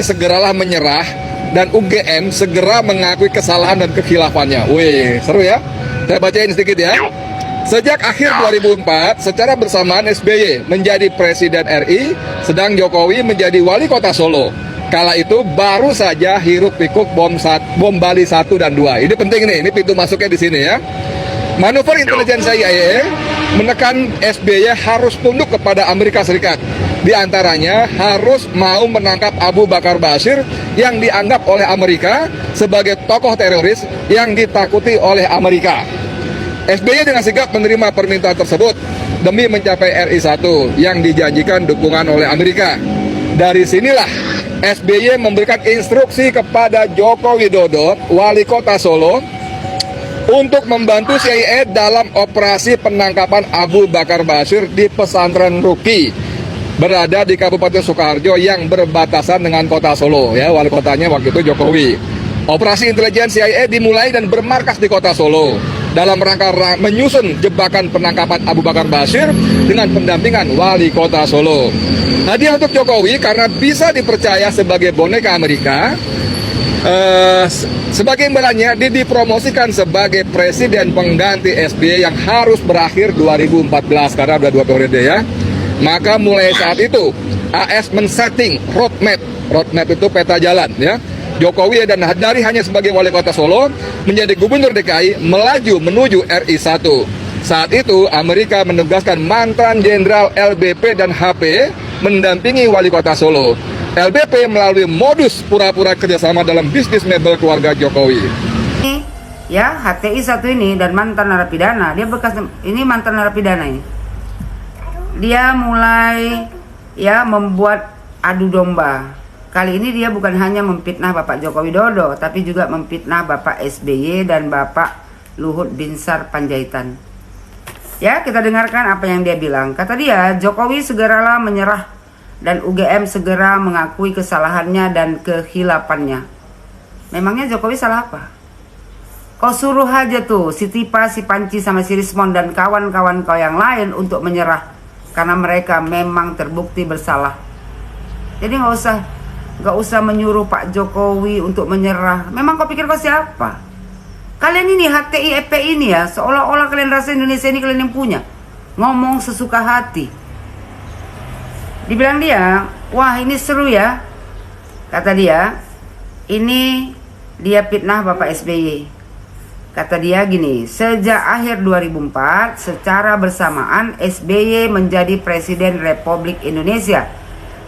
Jokowi segeralah menyerah dan UGM segera mengakui kesalahan dan kekhilafannya. Wih, seru ya. Saya bacain sedikit ya. Sejak akhir 2004, secara bersamaan SBY menjadi Presiden RI, sedang Jokowi menjadi Wali Kota Solo. Kala itu baru saja hiruk pikuk bom Bali 1 dan 2. Ini penting nih, ini pintu masuknya di sini ya. Manuver intelijen CIA menekan SBY harus tunduk kepada Amerika Serikat. Di antaranya harus mau menangkap Abu Bakar Bashir yang dianggap oleh Amerika sebagai tokoh teroris yang ditakuti oleh Amerika. SBY dengan sigap menerima permintaan tersebut demi mencapai RI 1 yang dijanjikan dukungan oleh Amerika. Dari sinilah SBY memberikan instruksi kepada Joko Widodo, Wali Kota Solo, untuk membantu CIA dalam operasi penangkapan Abu Bakar Bashir di pesantren Ruki, berada di Kabupaten Sukoharjo yang berbatasan dengan Kota Solo. Ya, wali kotanya waktu itu Jokowi. Operasi intelijen CIA dimulai dan bermarkas di Kota Solo dalam rangka menyusun jebakan penangkapan Abu Bakar Bashir dengan pendampingan Wali Kota Solo. Hadiah untuk Jokowi karena bisa dipercaya sebagai boneka Amerika. Sebagai imbalannya, dipromosikan sebagai presiden pengganti SBY yang harus berakhir 2014 karena udah 2 periode ya. Maka mulai saat itu AS men-setting roadmap itu peta jalan ya. Jokowi dan dari hanya sebagai wali kota Solo menjadi gubernur DKI melaju menuju RI 1. Saat itu Amerika menugaskan mantan jenderal LBP dan HP mendampingi wali kota Solo. LBP melalui modus pura-pura kerjasama dalam bisnis mebel keluarga Jokowi. Ya, HTI 1 ini dan mantan narapidana, dia bekas ini mantan narapidana ini. Dia mulai ya membuat adu domba. Kali ini dia bukan hanya memfitnah Bapak Joko Widodo, tapi juga memfitnah Bapak SBY dan Bapak Luhut Binsar Panjaitan. Ya, kita dengarkan apa yang dia bilang. Kata dia, Jokowi segeralah menyerah dan UGM segera mengakui kesalahannya dan kehilafannya. Memangnya Jokowi salah apa? Kau suruh aja tuh si Tipa, si Panci, sama si Rismon dan kawan-kawan kau yang lain untuk menyerah karena mereka memang terbukti bersalah. Jadi nggak usah menyuruh Pak Jokowi untuk menyerah. Memang kau pikir kau siapa? Kalian ini HTI FPI ini ya, seolah-olah kalian rasa Indonesia ini kalian yang punya. Ngomong sesuka hati. Dibilang dia, wah ini seru ya. Kata dia, ini dia fitnah Bapak SBY. Kata dia gini, sejak akhir 2004 secara bersamaan SBY menjadi Presiden Republik Indonesia,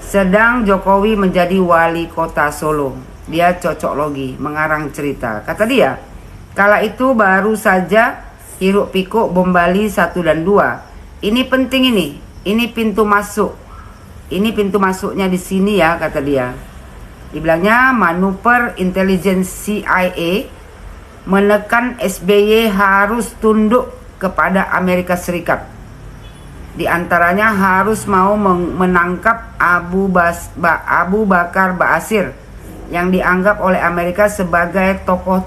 sedang Jokowi menjadi Wali Kota Solo. Dia cocok logi, mengarang cerita. Kata dia, kala itu baru saja hiruk pikuk bom Bali 1 dan 2. Ini penting ini pintu masuk. Ini pintu masuknya di sini ya, kata dia. Dibilangnya manuver intelijen CIA menekan SBY harus tunduk kepada Amerika Serikat. Di antaranya harus mau menangkap Abu Bakar Bashir yang dianggap oleh Amerika sebagai tokoh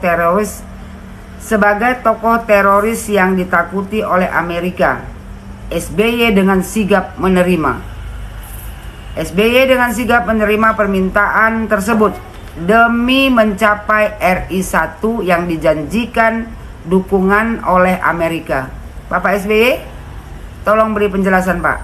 teroris yang ditakuti oleh Amerika. SBY dengan sigap menerima. SBY dengan sigap menerima permintaan tersebut demi mencapai RI 1 yang dijanjikan dukungan oleh Amerika. Bapak SBY, tolong beri penjelasan Pak.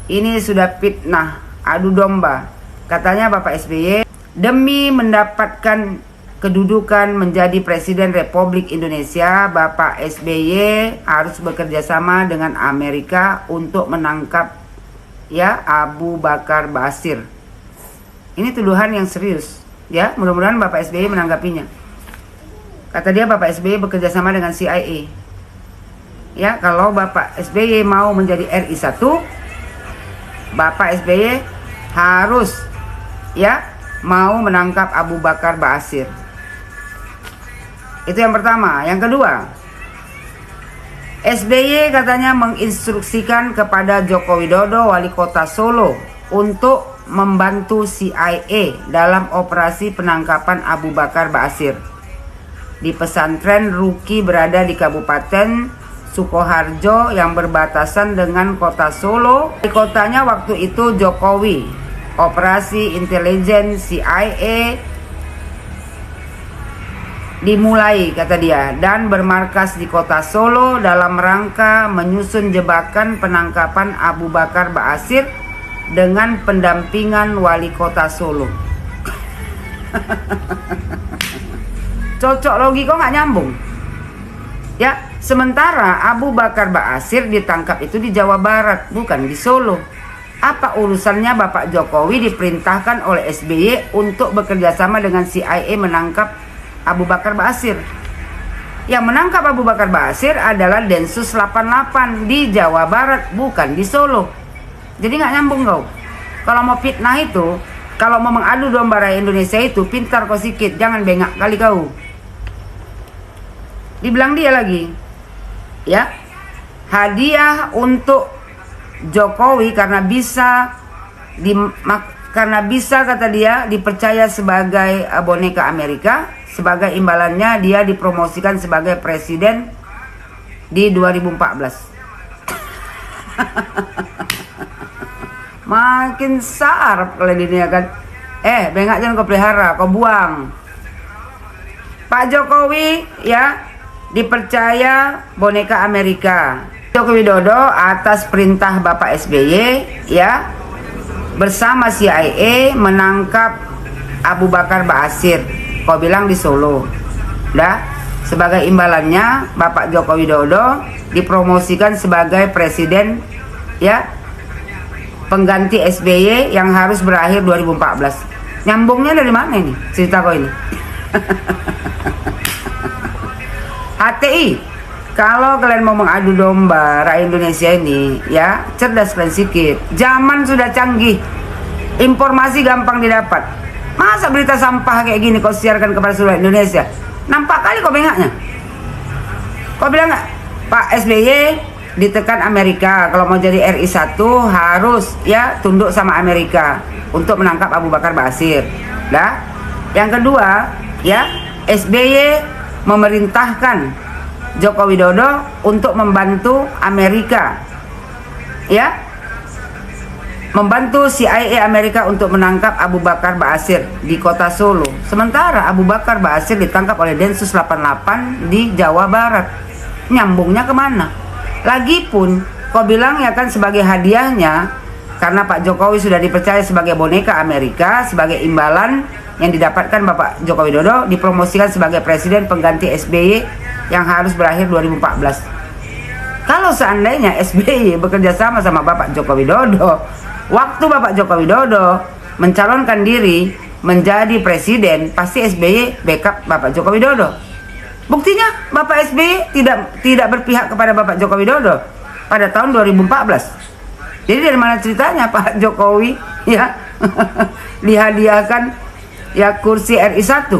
Ini sudah fitnah, adu domba. Katanya Bapak SBY demi mendapatkan kedudukan menjadi Presiden Republik Indonesia, Bapak SBY harus bekerja sama dengan Amerika untuk menangkap ya Abu Bakar Bashir. Ini tuduhan yang serius. Ya, mudah-mudahan Bapak SBY menanggapinya. Kata dia Bapak SBY bekerja sama dengan CIA. Ya, kalau Bapak SBY mau menjadi RI 1, Bapak SBY harus ya mau menangkap Abu Bakar Bashir. Itu yang pertama. Yang kedua, SBY katanya menginstruksikan kepada Joko Widodo, Wali Kota Solo, untuk membantu CIA dalam operasi penangkapan Abu Bakar Bashir di pesantren Ruki berada di Kabupaten Sukoharjo yang berbatasan dengan Kota Solo. Di kotanya waktu itu Jokowi. operasi intelijen CIA dimulai, kata dia, dan bermarkas di kota Solo dalam rangka menyusun jebakan penangkapan Abu Bakar Ba'asyir dengan pendampingan wali kota Solo. Cocok logi kok nggak nyambung ya. Sementara Abu Bakar Ba'asyir ditangkap itu di Jawa Barat, bukan di Solo. Apa urusannya Bapak Jokowi diperintahkan oleh SBY untuk bekerja sama dengan CIA menangkap Abu Bakar Ba'asyir? Yang menangkap Abu Bakar Ba'asyir adalah Densus 88 di Jawa Barat, bukan di Solo. Jadi nggak nyambung kau. Kalau mau fitnah itu, kalau mau mengadu domba rakyat Indonesia itu, pintar kau sikit, jangan bengak kali kau. Dibilang dia lagi, ya, hadiah untuk Jokowi karena bisa kata dia dipercaya sebagai boneka Amerika. Sebagai imbalannya dia dipromosikan sebagai presiden di 2014. Makin sarap kalau di dunia kan. Bengak jangan kau pelihara, kau buang. Pak Jokowi ya dipercaya boneka Amerika. Joko Widodo atas perintah Bapak SBY ya bersama CIA menangkap Abu Bakar Ba'asyir. Kau bilang di Solo. Dah, sebagai imbalannya Bapak Joko Widodo dipromosikan sebagai presiden ya pengganti SBY yang harus berakhir 2014. Nyambungnya dari mana ini cerita kau ini? HTI, kalau kalian mau mengadu domba rakyat Indonesia ini ya cerdas kalian sikit. Zaman sudah canggih, informasi gampang didapat. Masa berita sampah kayak gini kau siarkan kepada seluruh Indonesia? Nampak kali kau bengaknya. Kau bilang nggak, Pak SBY ditekan Amerika, kalau mau jadi RI 1 harus ya tunduk sama Amerika untuk menangkap Abu Bakar Ba'asyir. Dah. Yang kedua, ya SBY memerintahkan Joko Widodo untuk membantu Amerika, ya, membantu CIA Amerika untuk menangkap Abu Bakar Ba'asyir di kota Solo. Sementara Abu Bakar Ba'asyir ditangkap oleh Densus 88 di Jawa Barat. Nyambungnya kemana? Lagipun kau bilang ya kan sebagai hadiahnya, karena Pak Jokowi sudah dipercaya sebagai boneka Amerika, sebagai imbalan yang didapatkan Bapak Joko Widodo dipromosikan sebagai presiden pengganti SBY yang harus berakhir 2014. Kalau seandainya SBY bekerja sama Bapak Joko Widodo, waktu Bapak Joko Widodo mencalonkan diri menjadi presiden, pasti SBY backup Bapak Joko Widodo. Buktinya Bapak SBY tidak berpihak kepada Bapak Joko Widodo pada tahun 2014. Jadi dari mana ceritanya Pak Jokowi ya dihadiahkan ya kursi RI 1?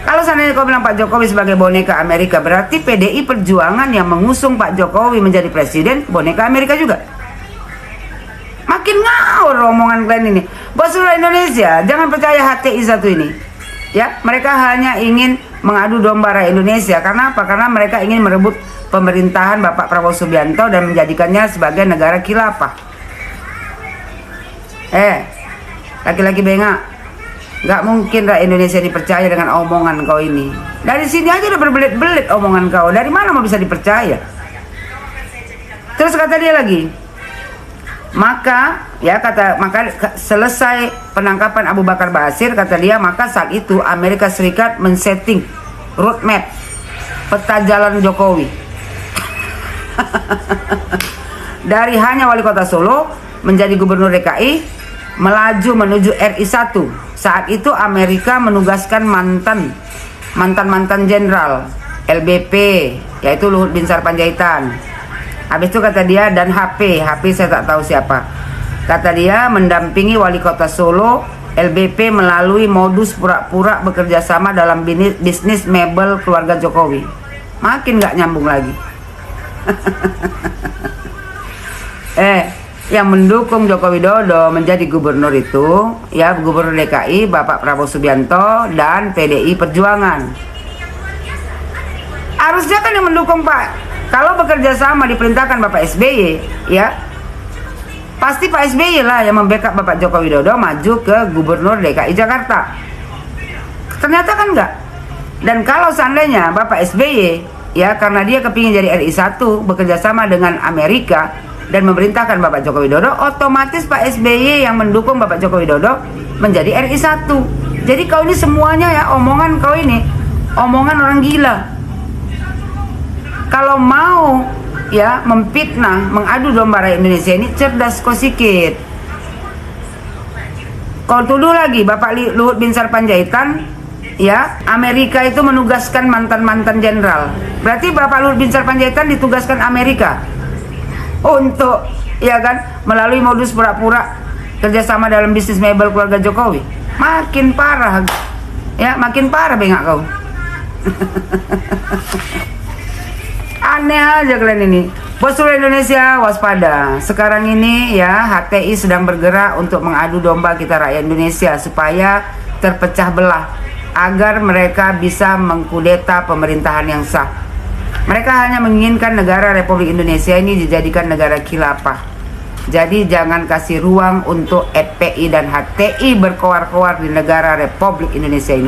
Kalau seandainya kau bilang Pak Jokowi sebagai boneka Amerika, berarti PDI Perjuangan yang mengusung Pak Jokowi menjadi presiden boneka Amerika juga. Makin ngawur omongan kalian ini. Buat seluruh Indonesia, jangan percaya HTI 1 ini. Ya, mereka hanya ingin mengadu domba rakyat Indonesia. Karena apa? Karena mereka ingin merebut pemerintahan Bapak Prabowo Subianto dan menjadikannya sebagai negara khilafah. Laki-laki bengak. Gak mungkin rakyat Indonesia dipercaya dengan omongan kau ini. Dari sini aja udah berbelit-belit omongan kau. Dari mana mau bisa dipercaya? Terus kata dia lagi, maka selesai penangkapan Abu Bakar Ba'asyir, kata dia, maka saat itu Amerika Serikat men-setting roadmap peta jalan Jokowi. Dari hanya wali kota Solo menjadi gubernur DKI, melaju menuju RI 1. Saat itu Amerika menugaskan mantan jenderal LBP, yaitu Luhut Binsar Panjaitan. Habis itu kata dia, dan HP saya tak tahu siapa. Kata dia mendampingi wali kota Solo LBP melalui modus pura-pura bekerja sama dalam bisnis mebel keluarga Jokowi. Makin gak nyambung lagi. Yang mendukung Joko Widodo menjadi gubernur itu ya gubernur DKI Bapak Prabowo Subianto dan PDI Perjuangan. Harusnya kan yang mendukung Pak. Kalau bekerja sama diperintahkan Bapak SBY ya Pasti Pak SBY lah yang membackup Bapak Joko Widodo maju ke Gubernur DKI Jakarta. Ternyata kan enggak. Dan kalau seandainya Bapak SBY, ya karena dia kepingin jadi RI 1, bekerja sama dengan Amerika dan memerintahkan Bapak Joko Widodo, otomatis Pak SBY yang mendukung Bapak Joko Widodo menjadi RI 1. Jadi kau ini semuanya ya, omongan kau ini, omongan orang gila. Kalau mau ya memfitnah, mengadu domba rakyat Indonesia ini, cerdas kau sikit. Kau tuduh lagi Bapak Luhut Binsar Panjaitan, ya Amerika itu menugaskan mantan-mantan jenderal. Berarti Bapak Luhut Binsar Panjaitan ditugaskan Amerika untuk, ya kan, melalui modus pura-pura kerjasama dalam bisnis mebel keluarga Jokowi. Makin parah, ya makin parah bengak kau. Aneh aja kalian ini. Bos seluruh Indonesia waspada. Sekarang ini ya HTI sedang bergerak untuk mengadu domba kita rakyat Indonesia supaya terpecah belah agar mereka bisa mengkudeta pemerintahan yang sah. Mereka hanya menginginkan negara Republik Indonesia ini dijadikan negara khilafah. Jadi jangan kasih ruang untuk FPI dan HTI berkoar-koar di negara Republik Indonesia ini.